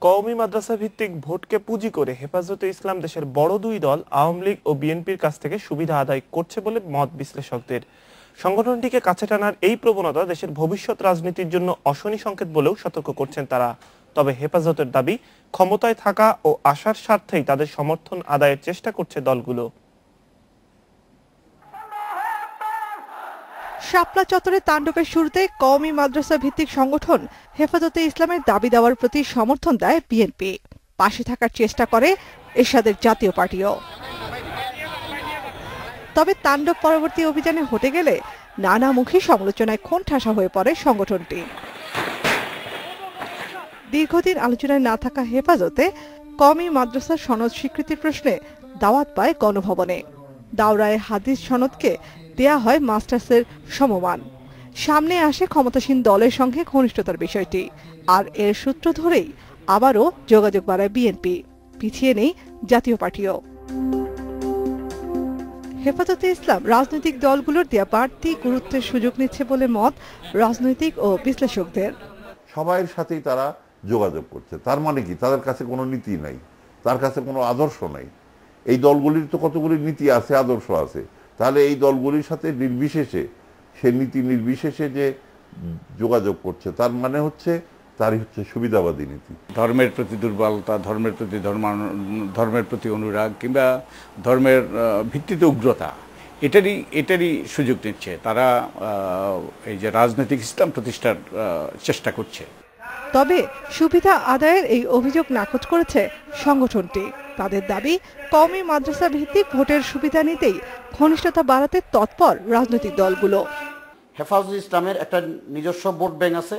কওমি মাদ্রাসা ভিত্তিক ভোটকে পুঁজি করে হেফাজতে ইসলাম দেশের বড় দুই দল আওয়ামী লীগ ও বিএনপির কাছ থেকে সুবিধা আদায় করছে বলে মত বিশ্লেষকদের। সংগঠনটিকে কাছে টানার এই প্রবণতা দেশের ভবিষ্যৎ রাজনীতির জন্য অশনি সংকেত বলেও সতর্ক করছেন তারা। তবে হেফাজতের দাবি, ক্ষমতায় থাকা ও আশার স্বার্থেই তাদের সমর্থন আদায়ের চেষ্টা করছে দলগুলো। শাপলা চত্বরে তাণ্ডবের শুরুতে কওমি মাদ্রাসা ভিত্তিক সংগঠন হেফাজতে ইসলামের দাবি দেওয়ার প্রতি সমর্থন দেয় বিএনপি। পাশে থাকার চেষ্টা করে এরশাদের জাতীয় পার্টিও। তবে তাণ্ডব পরবর্তী অভিযানে হটে গেলে নানামুখী সমালোচনায় কোণঠাসা হয়ে পড়ে সংগঠনটি। দীর্ঘদিন আলোচনায় না থাকা হেফাজতে কওমি মাদ্রাসার সনদ স্বীকৃতির প্রশ্নে দাওয়াত পায় গণভবনে। দাওরায়ে হাদিস সনদকে দেয়া হয় মাস্টার্সের সমমান। সামনে আসে ক্ষমতাসীন দলের সঙ্গে ঘনিষ্ঠতার বিষয়টি, আর এর সূত্র ধরেই আবারও যোগাযোগ বাড়ায় বিএনপি, পিছিয়ে নেই জাতীয় পার্টিও। হেফাজতে ইসলাম রাজনৈতিক দলগুলোর দেয়া বাড়তি গুরুত্বের সুযোগ নিচ্ছে বলে মত রাজনৈতিক ও বিশ্লেষকদের। সবার সাথেই তারা যোগাযোগ করছে, তার মানে কি তাদের কাছে কোনো নীতি নাই, তার কাছে কোনো আদর্শ নাই। এই দলগুলির তো কতগুলি নীতি আছে, আদর্শ আছে, তাহলে এই দলগুলির সাথে নির্বিশেষে, সে নীতি নির্বিশেষে যে যোগাযোগ করছে, তার মানে হচ্ছে তারই হচ্ছে সুবিধাবাদী নীতি। ধর্মের প্রতি দুর্বলতা, ধর্মের প্রতি অনুরাগ কিংবা ধর্মের ভিত্তিতে উগ্রতা, এটারই সুযোগ নিচ্ছে তারা। এই যে রাজনৈতিক ইসলাম প্রতিষ্ঠার চেষ্টা করছে। তবে সুবিধা আদায়ের এই অভিযোগ নাকচ করেছে সংগঠনটি। তাদের দাবি, কওমি মাদ্রাসা ভিত্তিক ভোটের সুবিধা নিতেই ঘনিষ্ঠতা বাড়াতে তৎপর রাজনৈতিক দলগুলো। হেফাজতে ইসলামের একটা নিজস্ব ভোট ব্যাংক আছে,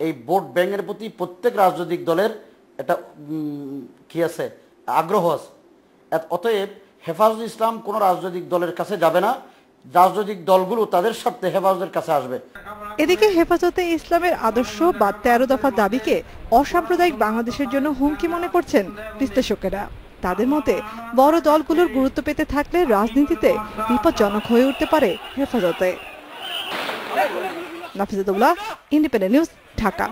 এই ভোট ব্যাংকের প্রতি প্রত্যেক রাজনৈতিক দলের একটা আগ্রহ আছে। অতএব হেফাজতে ইসলাম কোনো রাজনৈতিক দলের কাছে যাবে না, রাজনৈতিক দলগুলো তাদের স্বার্থে হেফাজতের কাছে আসবে। এদিকে হেফাজতে ইসলামের আদর্শ বা 13 দফা দাবিকে অসাম্প্রদায়িক বাংলাদেশের জন্য হুমকি মনে করছেন বিশ্লেষকেরা। তাদের মতে বড় দলগুলোর গুরুত্ব পেতে থাকলে রাজনীতিতে বিপজ্জনক হয়ে উঠতে পারে হেফাজতে। নাফিজাতুল্লাহ, ইন্ডিপেন্ডেন্ট নিউজ, ঢাকা।